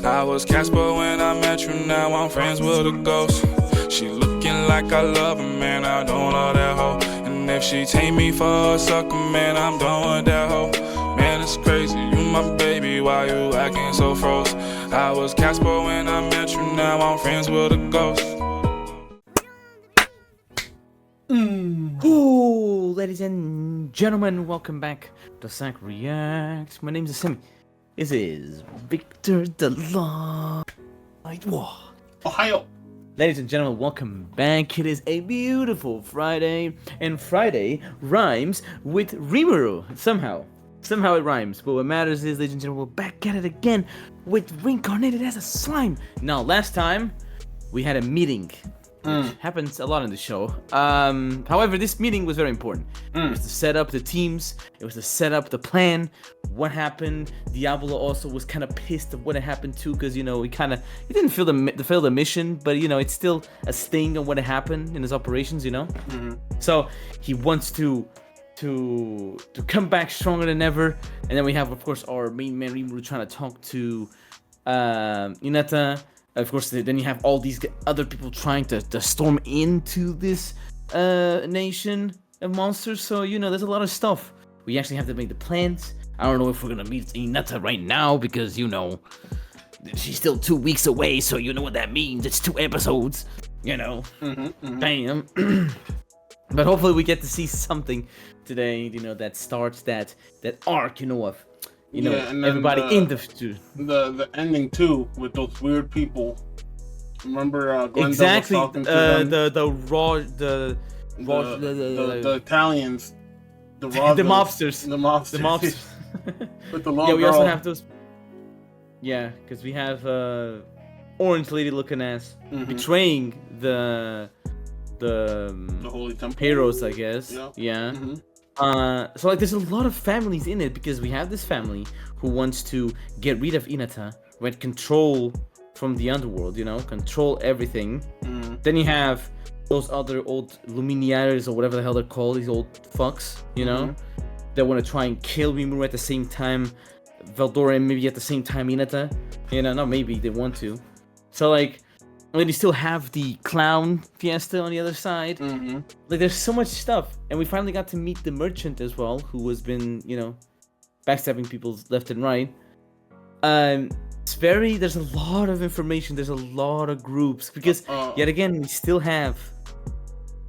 I was Casper when I met you, now I'm friends with a ghost. She looking like I love her, man, I don't love that hoe. And if she take me for a sucker, man, I'm done with that hoe. Man, it's crazy, you my baby, why you acting so froze? I was Casper when I met you, now I'm friends with a ghost. Ooh, ladies and gentlemen, welcome back to Sack Reacts. My name is Simi. This is Victor the Light. Ohio. Ladies and gentlemen, welcome back. It is a beautiful Friday, and Friday rhymes with Rimuru. Somehow it rhymes. But what matters is, ladies and gentlemen, we're back at it again with Reincarnated as a slime. Now, last time we had a meeting. Happens a lot in the show. However, this meeting was very important. It was to set up the teams. It was to set up the plan. What happened? Diablo also was kind of pissed of what had happened too, because he didn't feel the mission, but it's still a sting on what had happened in his operations. So he wants to come back stronger than ever. And then we have, of course, our main man Rimuru trying to talk to Hinata. Of course, then you have all these other people trying to storm into this nation of monsters. So, there's a lot of stuff. We actually have to make the plans. I don't know if we're going to meet Hinata right now because, she's still 2 weeks away. So, you know what that means. It's 2 episodes, Bam. But hopefully we get to see something today, that starts that arc, of... and everybody in the ending too with those weird people. Remember, Glenda exactly was talking to them? the Italians, the mobsters, with the long yeah, we girl. also have those. Yeah, because we have orange lady looking ass betraying the Holy Temple heroes, I guess. Yeah. So there's a lot of families in it because we have this family who wants to get rid of Hinata, right? Control from the underworld, control everything. Then you have those other old Luminaries or whatever the hell they're called, these old fucks, that want to try and kill Rimuru at the same time, Veldora, and maybe at the same time Hinata. Not maybe, they want to. So and then you still have the clown fiesta on the other side. There's so much stuff. And we finally got to meet the merchant as well, who has been, backstabbing people left and right. There's a lot of information. There's a lot of groups. Because, yet again, we still have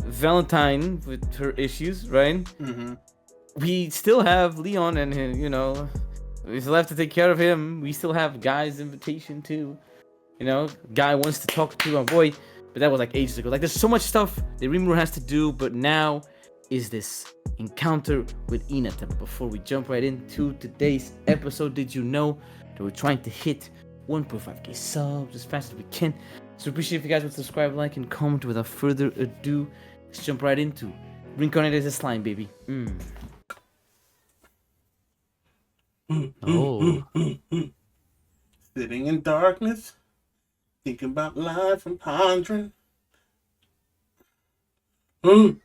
Valentine with her issues, right? We still have Leon and, we still have to take care of him. We still have Guy's invitation, too. Guy wants to talk to our boy, but that was ages ago. There's so much stuff that Rimuru has to do, but now is this encounter with Hinata. But before we jump right into today's episode, did you know that we're trying to hit 1.5k subs as fast as we can? So appreciate if you guys would subscribe, like, and comment. Without further ado, let's jump right into Reincarnated as a slime, baby. Oh. Sitting in darkness, thinking about life and pondering. Who's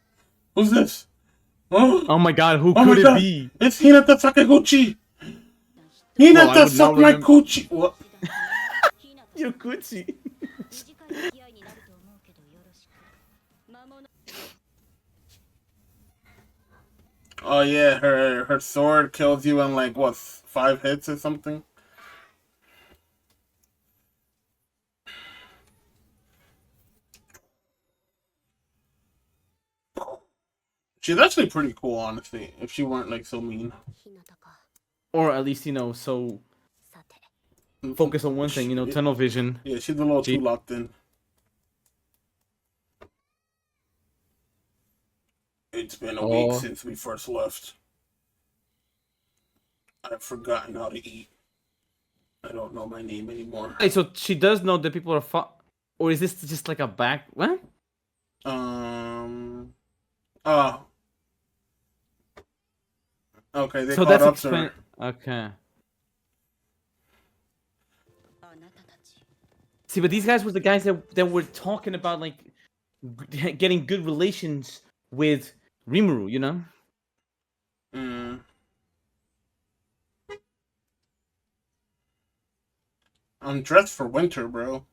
this? Oh my god, who could it be? It's Hinata Sakaguchi! Hinata suck my coochie! What? Your coochie. Oh yeah, her sword kills you in 5 hits or something? She's actually pretty cool, honestly, if she weren't so mean. Or at least, so focus on one thing, tunnel vision. Yeah, she's a little too locked in. It's been a week since we first left. I've forgotten how to eat. I don't know my name anymore. Hey, so she does know that people are or is this just a back... What? Okay, they so caught that's up to her. Okay. See, but these guys were the guys that were talking about getting good relations with Rimuru, I'm dressed for winter, bro.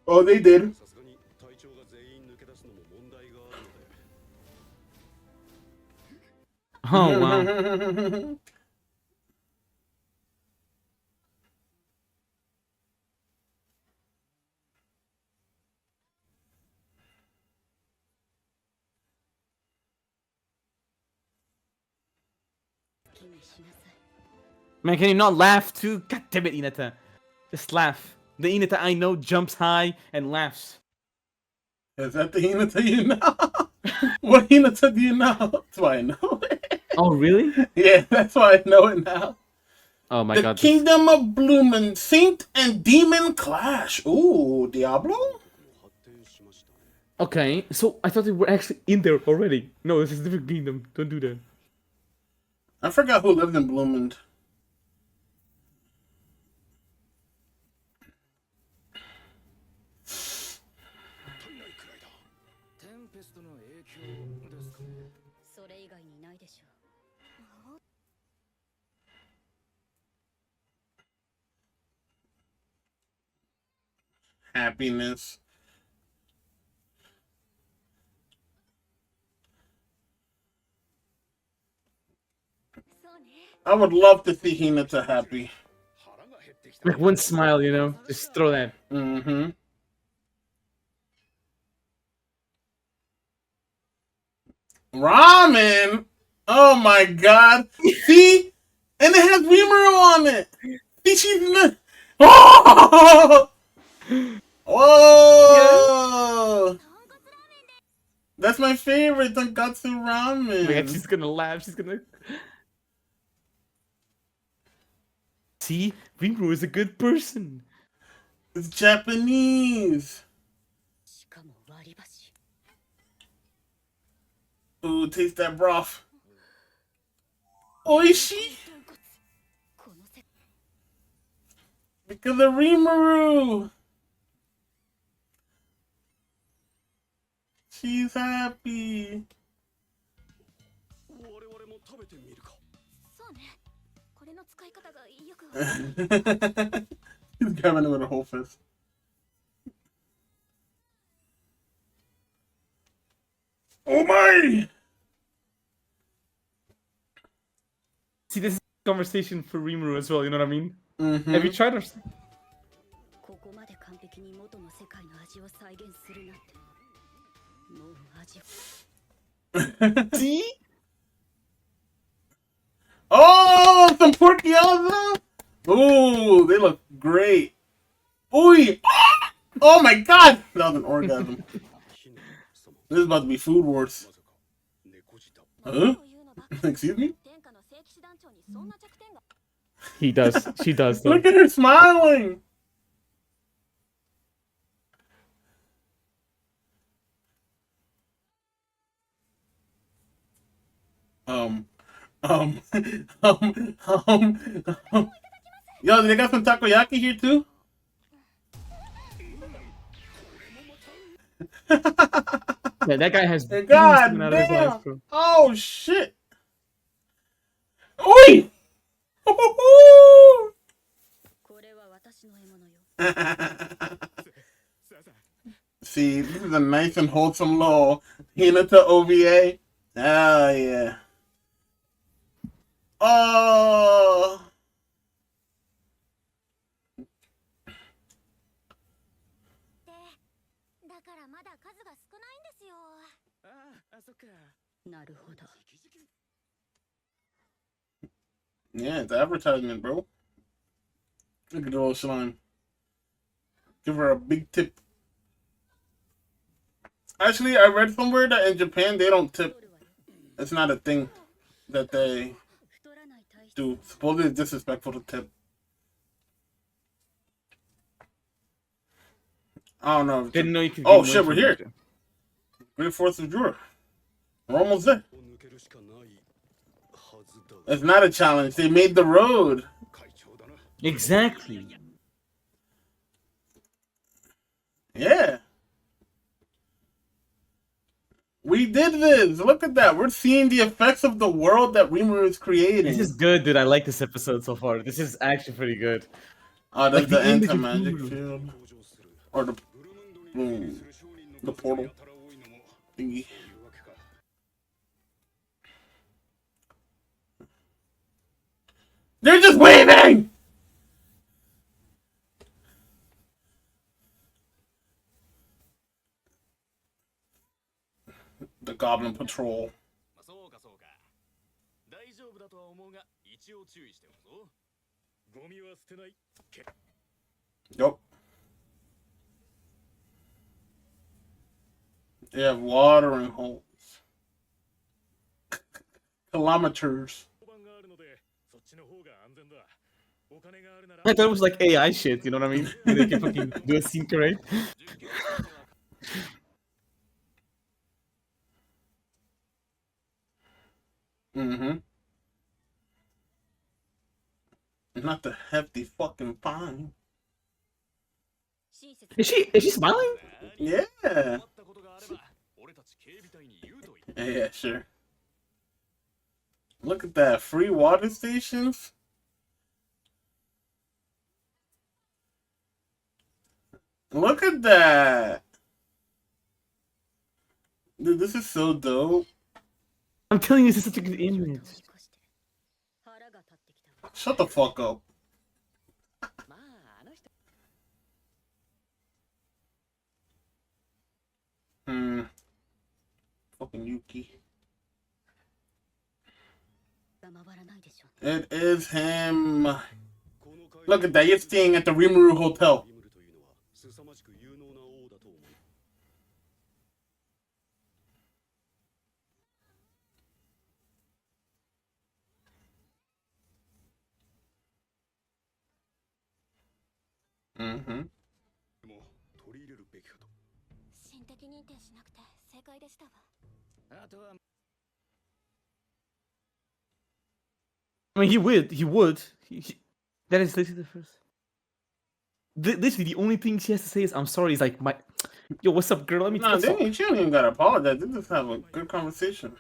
Oh, they did. Oh wow. Man, can you not laugh too? God damn it, Hinata. Just laugh. The Hinata I know jumps high and laughs. Is that the Hinata you know? What Hinata do you know? That's why I know it. Oh, really? Yeah, that's why I know it now. Oh my The god. Kingdom of Bloomin', Saint and Demon Clash. Ooh, Diablo? Okay, so I thought they were actually in there already. No, this is a different kingdom. Don't do that. I forgot who lived in Bloomin'. Happiness. I would love to see Hinata happy. Like one smile, you know? Just throw that. Mm-hmm. Ramen! Oh my god. See? And it has Rimuru on it. See, she's in the... Oh! Whoa! That's my favorite, Tonkatsu ramen. Oh my god, she's gonna laugh. She's gonna... See? Rimuru is a good person. It's Japanese. Ooh, taste that broth. Oishi! Because of Rimuru! She's happy. He's grabbing it with a whole fist. Oh my! See, this is a conversation for Rimuru as well, you know what I mean? Mm-hmm. Have you tried her? See? Oh, some porkiaza! Ooh, they look great. Ooh! Oh my god! That was an orgasm. This is about to be food wars. Huh? Excuse me? He does. She does, though. Look at her smiling! Um, um, um, Yo, they got some takoyaki here too? Yeah, that guy has beans God coming out of his damn! eyes, bro. Oh shit! Oi! See, this is a nice and wholesome little Hinata OVA. Ah, yeah. Oh! Yeah, it's advertisement, bro. Look at the little slime. Give her a big tip. Actually, I read somewhere that in Japan they don't tip. It's not a thing that they do. Supposedly it's disrespectful to tip. I don't know. Didn't know you could. Oh shit, we're here. Great Force of Jura. We're almost there. It's not a challenge. They made the road. Exactly. Yeah. We did this. Look at that. We're seeing the effects of the world that Rimuru is creating. This is good, dude. I like this episode so far. This is actually pretty good. Oh, that's Like the the image of anti-magic Rimuru. field. Or the portal thingy. They're just waving! The Goblin Patrol. Yup. They have watering holes. Kilometers. I thought it was like AI shit, you know what I mean? They can fucking do a scene correct. Mm-hmm. Not the hefty fucking fine. Is she smiling? Yeah. Yeah, sure. Look at that. Free water stations? Look at that. Dude, this is so dope. I'm telling you, this is such a good image. Shut the fuck up. Fucking Yuki. It is him. Look at that. You're staying at the Rimuru Hotel. Mm-hmm. I mean, he would. That is literally the first. Literally, the only thing she has to say is, "I'm sorry." He's like, yo, what's up, girl? Let me Nah, talk. she don't even gotta apologize. They just have a good conversation.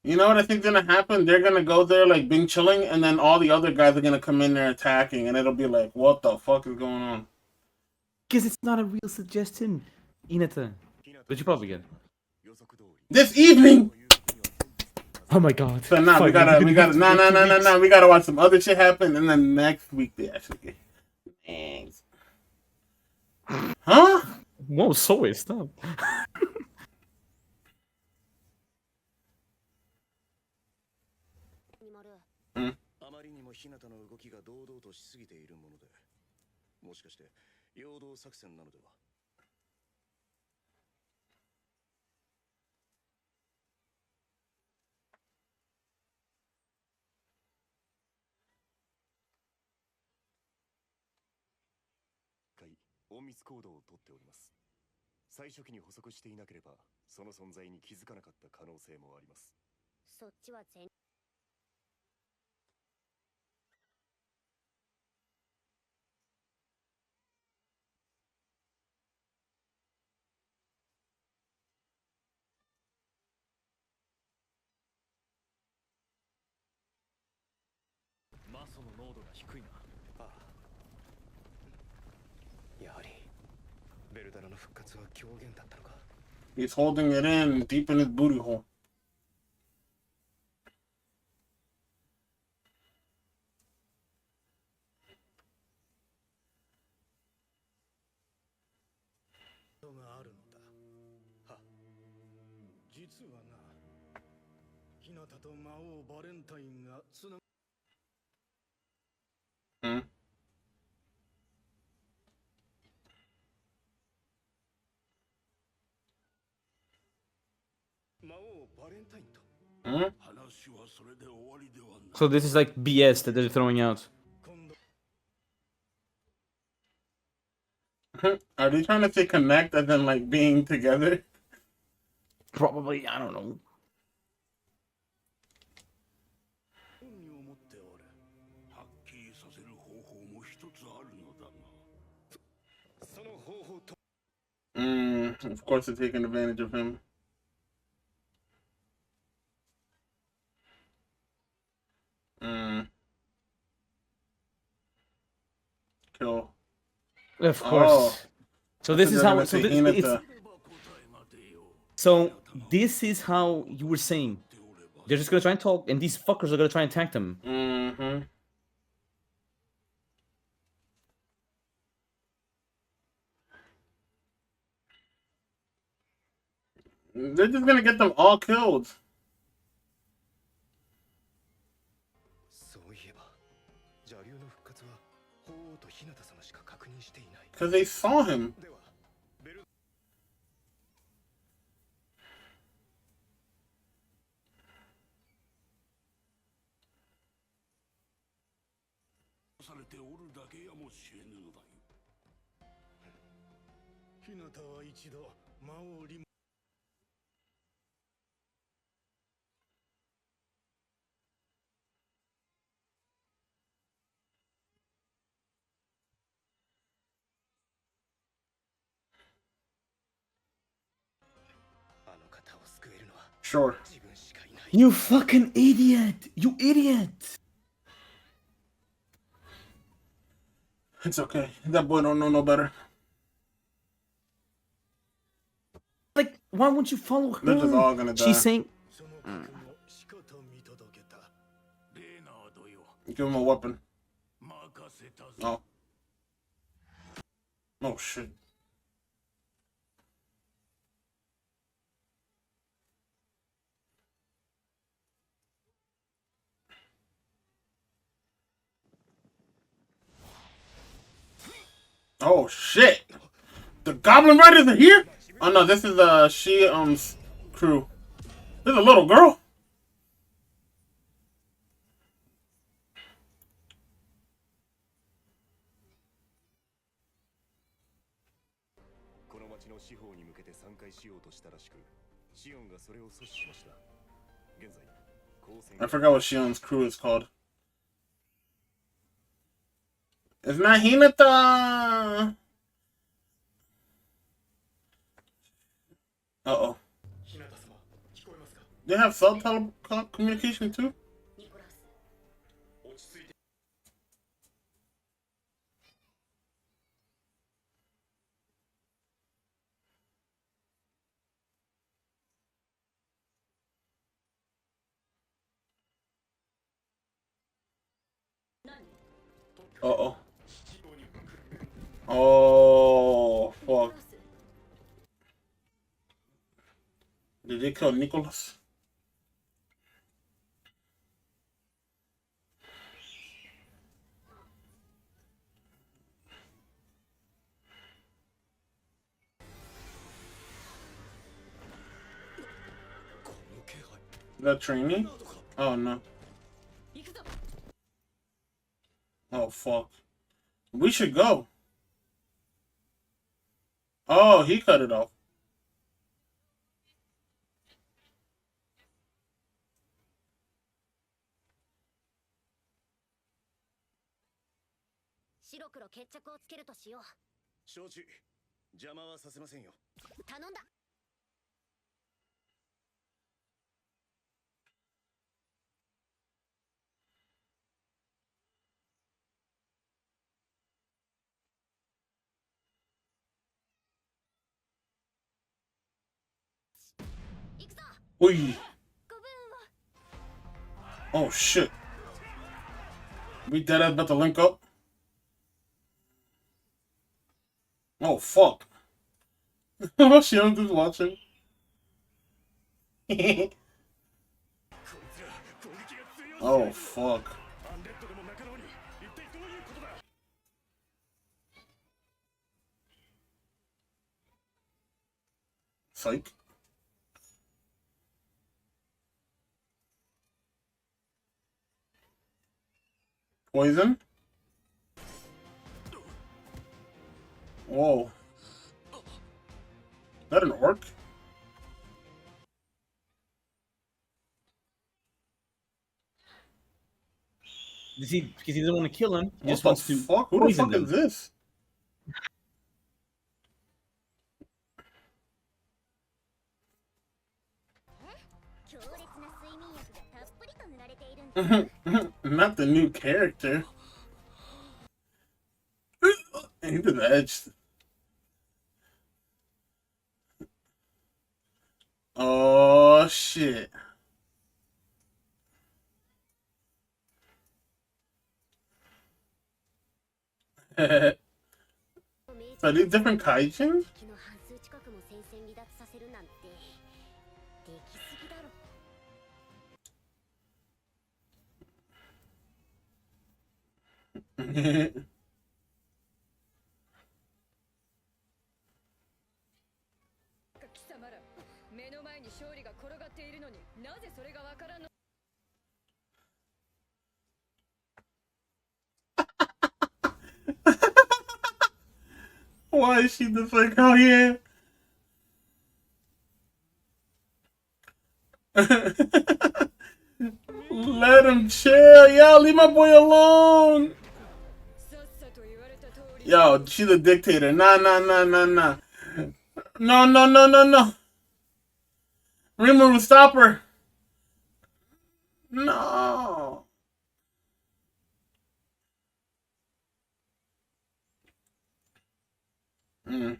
You know what I think gonna happen? They're gonna go there like being chilling, and then all the other guys are gonna come in there attacking, and it'll be like, what the fuck is going on? Because it's not a real suggestion, Hinata. But you probably get it. This evening! Oh my god. So now we gotta we gotta watch some other shit happen, and then next week they actually get. Thanks. Huh? Whoa, so stop. あまりにも日向の動きが堂々としすぎているもので、もしかして陽動作戦なのでは。隠密行動をとっております。最初期に捕捉していなければ、その存在に気づかなかった可能性もあります。そっちは全マソの濃度が低いな。ああ。やはりベルダラの復活は狂言だったのか。He's holding it in deep in his booty hole. Hmm? Hmm? So this is like BS that they're throwing out. Are they trying to say connect and then like being together? Probably, I don't know. に思っておる。はっきりさせる方法も一つあるのだが。その方法と Of course they're taking advantage of him. Kill. Of course. Oh. So I this thought is they were how. gonna So say this, Hinata. so this is how you were saying. They're just gonna try and talk, and these fuckers are gonna try and attack them. Mm-hmm. They're just gonna get them all killed. そういえば邪竜の復活は法王と日向様しか確認していない。 Because they saw him. ではベル されておるだけやもしれぬのだよ。日向は一度魔王リム あの方を救えるのは Sure. 自分しかいない。 You fucking idiot! You idiot! It's okay. That boy don't know no better. Like, why won't you follow her? They're just all gonna die. She's saying, その覚悟しかと見届けた。レーナードよ。 Give him a weapon. 任せたぞ。 Oh. Oh shit. Oh shit! The Goblin Riders are here? Oh no, this is Shi'um's crew. There's a little girl. I forgot what Shi'um's crew is called. It's not Hinata! Uh-oh. They have communication too? Uh-oh. Oh, fuck. Did they kill Nicholas? That trainee? Oh no. Oh fuck. We should go. Oh, he cut it off. Oi. Oh shit. We dead about to link up. Oh fuck. Shion's just watching. Oh fuck. Psych. Poison? Whoa. that an orc? Because he doesn't want to kill him. He What just the wants to fuck? Who the poison fuck them. is this? Not the new character. He did the edge. Oh shit. So these different kaijin? Why is she just like, oh yeah? Let him chill. Yo, leave my boy alone. Yo, she's a dictator. Nah, nah, nah, nah, nah. No, no, no, no, no. Rimuru, stop her. No. Mm.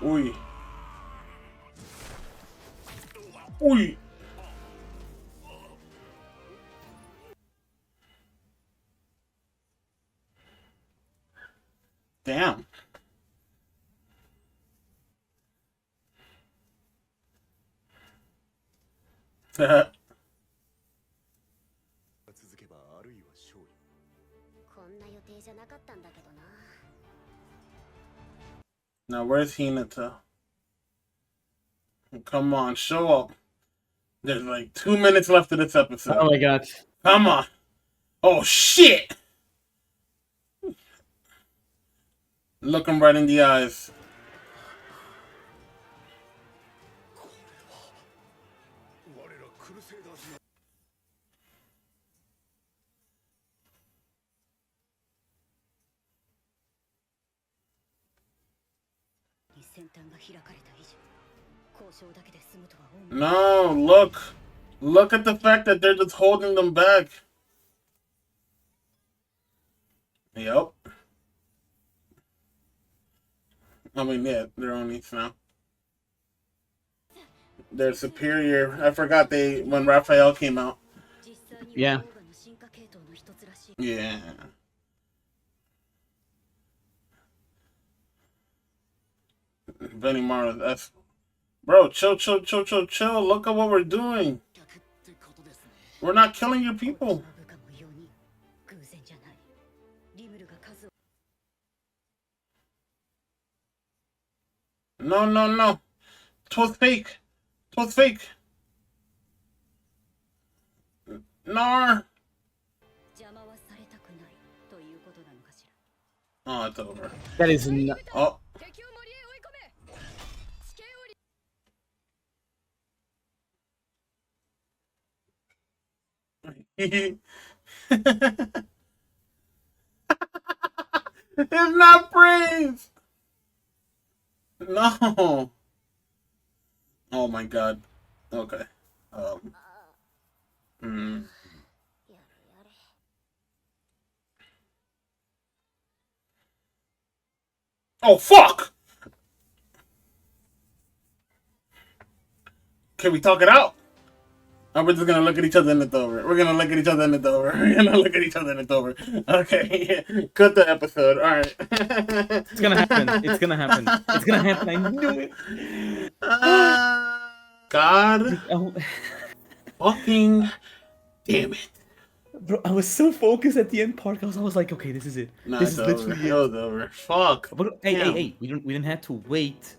Uy. Uy. Damn. Now where's Hinata? Come on, show up. There's like 2 minutes left of this episode. Oh my god. Come on. Oh shit. Look him right in the eyes. No, look. Look at the fact that they're just holding them back. Yep. I mean, yeah, they're on each now. They're superior. I forgot when Raphael came out. Yeah. Yeah. Benny Mara, that's... Bro, chill, chill, chill, chill, chill. Look at what we're doing. We're not killing your people. No, no, no. Twas fake. Twas fake. Nar. Oh, it's over. That is not. Oh. It's not praise. No. Oh my god. Okay. Hmm. Oh fuck! Can we talk it out? Or we're just gonna look at each other and it's over. We're gonna look at each other and it's over. We're gonna look at each other and it's over. Okay, cut the episode. All right. It's gonna happen. It's gonna happen. It's gonna happen. I knew it. God. Oh. Fucking damn it. Bro, I was so focused at the end part. I was like, okay, this is it. Nah, This it's is over. literally It it. was over. Fuck. But hey, Damn. we didn't have to wait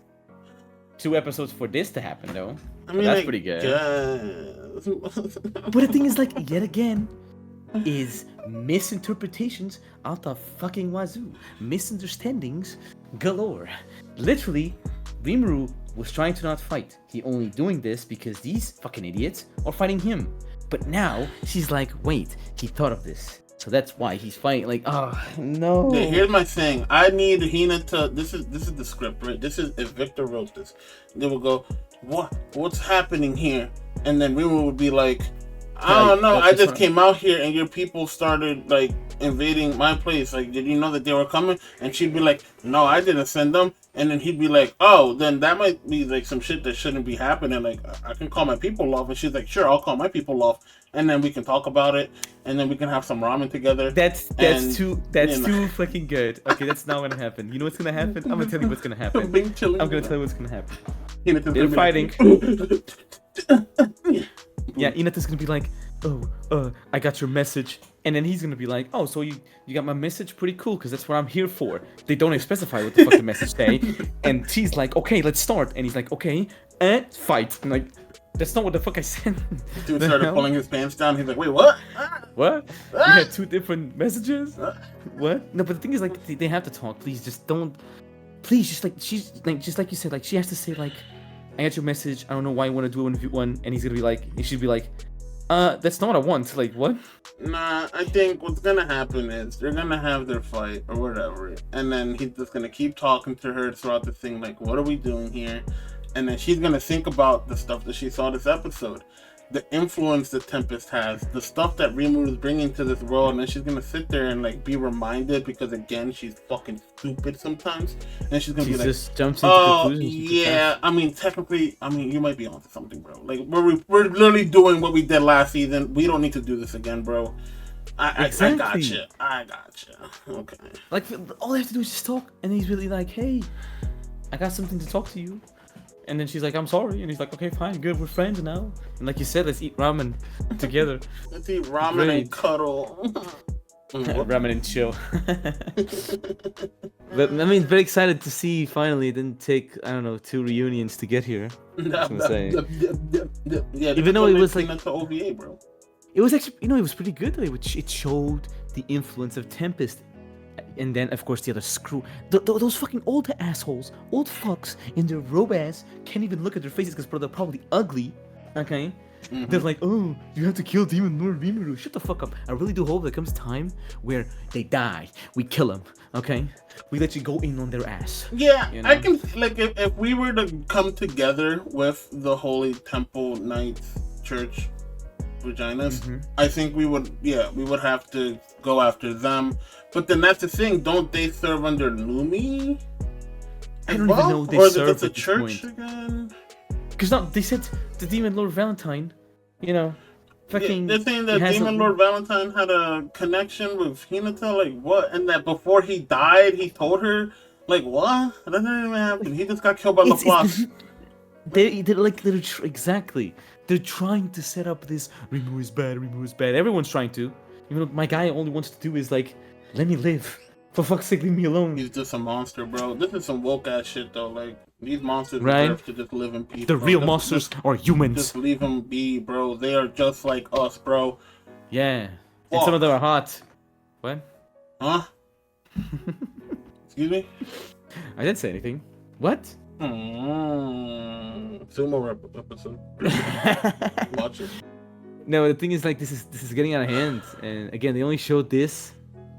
2 episodes for this to happen though. I So mean, that's I pretty good. guess. But the thing is, like, yet again, is misinterpretations out the fucking wazoo. Misunderstandings galore. Literally, Rimuru was trying to not fight. He only doing this because these fucking idiots are fighting him. But now she's like, wait, he thought of this. So that's why he's fighting. Like, oh no. Yeah, here's my thing. I need Hinata. This is the script, right? This is if Victor wrote this. They will go, what's happening here? And then Rimuru would be like, I don't know. I just came out here and your people started like invading my place. Like, did you know that they were coming? And she'd be like, no, I didn't send them. And then he'd be like, oh, then that might be like some shit that shouldn't be happening. Like, I can call my people off. And she's like, sure, I'll call my people off. And then we can talk about it. And then we can have some ramen together. That's And, too fucking good. Okay, that's not gonna happen. You know what's gonna happen? I'm gonna tell you what's gonna happen. I'm Big chilling. gonna tell you what's gonna happen. Hinata's They're gonna be fighting. like, Yeah, Inata's gonna be like, oh, I got your message. And then he's gonna be like, oh, so you got my message? Pretty cool, because that's what I'm here for. They don't specify what the fuck the message say. And she's like, okay, let's start. And he's like, okay, and fight. And like, that's not what the fuck I said. Dude The started hell? pulling his pants down. He's like, wait, what? What? We had 2 different messages? What? No, but the thing is, like, they have to talk. Please, just don't. Please, just like, she's like, just like you said, like, she has to say, like, I got your message. I don't know why you want to do it 1v1. And he's gonna be like, and she'd be like, that's not what I want. Like, what? Nah, I think what's gonna happen is they're gonna have their fight or whatever, and then he's just gonna keep talking to her throughout the thing, like, what are we doing here? And then she's gonna think about the stuff that she saw this episode, the influence that Tempest has, the stuff that Rimuru is bringing to this world, and then she's gonna sit there and like be reminded because again she's fucking stupid sometimes, and she's gonna be like, just jumps into oh conclusions. yeah, I mean technically, I mean you might be onto something, bro. Like we're literally doing what we did last season. We don't need to do this again, bro. Exactly. I gotcha. Okay. Like, all they have to do is just talk, and he's really like, hey, I got something to talk to you. And then she's like, I'm sorry. And he's like, okay, fine, good, we're friends now. And like you said, let's eat ramen together. Let's eat ramen Great. and cuddle. Ramen and chill. But I mean, very excited to see finally. It didn't take, I don't know, 2 reunions to get here. I was gonna say. Yeah, Even though it was like Hinata OVA, bro. It was actually, it was pretty good though. It showed the influence of Tempest, and then of course the other screw, those fucking old assholes, old fucks in their robe ass can't even look at their faces because they're probably ugly. Okay, they're like, oh, you have to kill Demon Lord Rimuru. Shut the fuck up. I really do hope there comes time where they die. We kill them. Okay, we let you go in on their ass. Yeah, You know? I can like if we were to come together with the Holy Temple Knights Church vaginas, I think we would have to go after them. But then that's the thing, don't they serve under Lumi? I don't even know if they or is serve it the at this church point. again? Because no, they said the Demon Lord Valentine, fucking. They're saying that he has Demon Lord Valentine had a connection with Hinata, like what? And that before he died, he told her, like what? That didn't even happen. He just got killed by Laplace. Exactly. They're trying to set up this Rimuru is bad. Everyone's trying to. Even though my guy only wants to do is like, let me live. For fuck's sake, leave me alone. He's just a monster, bro. This is some woke ass shit though. Like these monsters Right? deserve to just live in peace. The bro. real Just- monsters are humans. Just leave them be, bro. They are just like us, bro. Yeah. And some of them are hot. What? Huh? Excuse me? I didn't say anything. What? Sumo episode. Watch it. No, the thing is, like, this is getting out of hand, and again, they only showed this.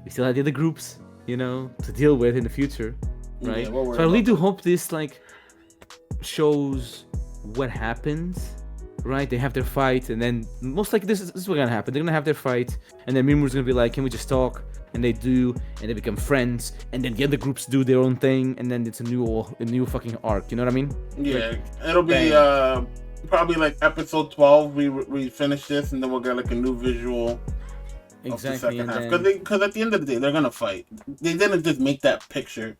We still have the other groups, to deal with in the future, right? Yeah, we'll worry So I really about do that. hope this like shows what happens, right? They have their fight, and then most likely this is what's gonna happen. They're gonna have their fight, and then Mimuru's gonna be like, "Can we just talk?" And they do, and they become friends, and then the other groups do their own thing, and then it's a new fucking arc. You know what I mean? Yeah, it'll be probably like episode 12. We finish this, and then we'll get like a new visual of the Exactly. second And half. then, Because at the end of the day, they're gonna fight. They didn't just make that picture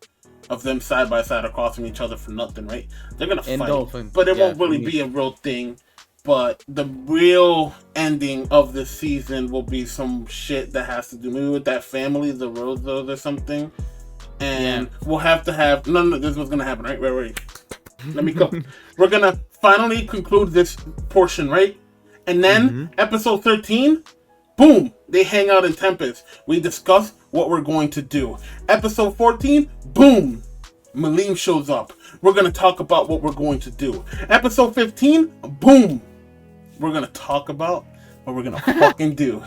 of them side by side across from each other for nothing, right? They're gonna And fight, dolphin. but it Yeah, won't really for me. be a real thing But the real ending of the season will be some shit that has to do maybe with that family, the Rosas or something. And we'll have to have no. This is what's gonna happen, right? Right. Let me go. We're gonna finally conclude this portion, right? And then episode 13, boom, they hang out in Tempest. We discuss what we're going to do. Episode 14, boom, Malim shows up. We're gonna talk about what we're going to do. Episode 15, boom, we're gonna talk about what we're gonna fucking do.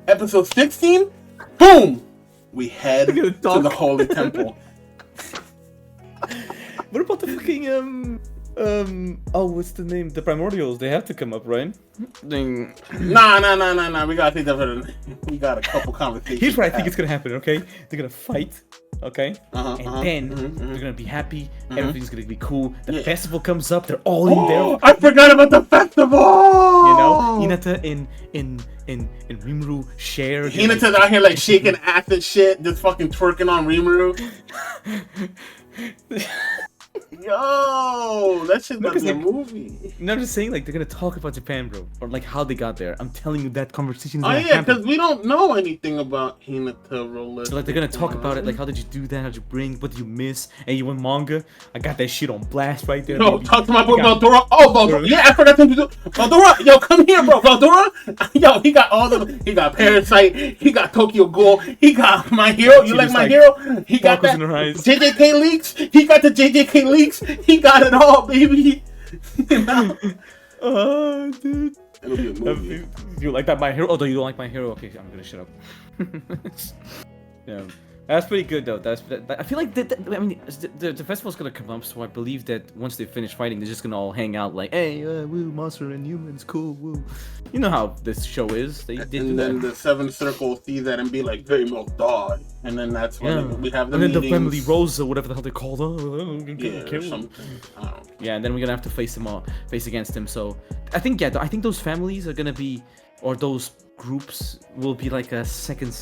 Episode 16, boom, we head to the Holy Temple. What about the fucking oh, what's the name? The Primordials. They have to come up, right? Nah. We gotta think of it. We got a couple conversations. Here's what I think is gonna happen. Okay, they're gonna fight. Okay, and then they're gonna be happy. Everything's gonna be cool. The festival comes up. They're all in there. I forgot about the festival. You know, Hinata and Rimuru share. Hinata's out here like shaking ass and shit, just fucking twerking on Rimuru. Yo, that shit's not a movie. No, I'm just saying, like, they're gonna talk about Japan, bro, or like how they got there. I'm telling you, that conversation. Oh yeah, because we don't know anything about Hinata Roller. So like, they're gonna talk about it, like, how did you do that? How did you bring? What did you miss? And you want manga? I got that shit on blast right there. Yo, baby. talk to my boy Valdora. Oh, Valdora. Yeah, I forgot to do Valdora. Yo, come here, bro. Valdora. Yo, he got all the. He got Parasite. He got Tokyo Ghoul. He got My Hero. You like My Hero? He got that. JJK leaks. He got the JJK leaks. He got it all, baby. Oh, dude. It'll be a movie. You like that My Hero? Although you don't like My Hero, okay, I'm gonna shut up. Yeah, that's pretty good though. I feel like I mean, the festival's gonna come up, so I believe that once they finish fighting, they're just gonna all hang out like, hey, woo, monster and humans, cool, woo. You know how this show is. They do and then that. the Seventh Circle see that and be like, they will die. And then that's when we have the and then meetings. the family Rosa, whatever the hell they call them. Or something. I don't know. Yeah, and then we're gonna have to face against him. So I think I think those families are gonna be, or those groups will be like a second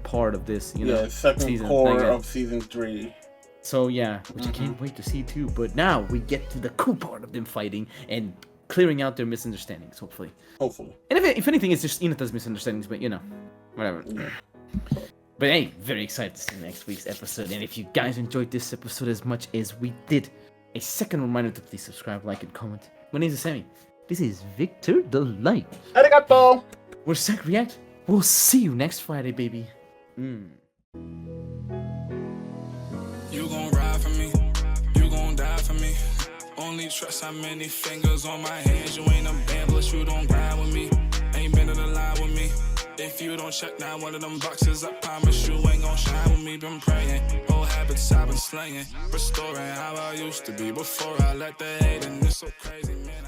part of this. You know, second season, core of season 3. So yeah, which I can't wait to see too. But now we get to the cool part of them fighting and clearing out their misunderstandings. Hopefully. And if anything, it's just Inata's misunderstandings. But you know, whatever. Yeah. But hey, very excited to see next week's episode. And if you guys enjoyed this episode as much as we did, a second reminder to please subscribe, like, and comment. My name is Sammy. This is Victor the Light. Arigato! We're Sack React. We'll see you next Friday, baby. You gon' ride for me. You gon' die for me. Only trust how many fingers on my hands. You ain't a band, plus you don't grind with me. Ain't been in the line with me. If you don't check down one of them boxes, I promise you ain't gon' shine with me. Been praying, old habits I've been slaying, restoring how I used to be before I let the hate in. It's so crazy, man.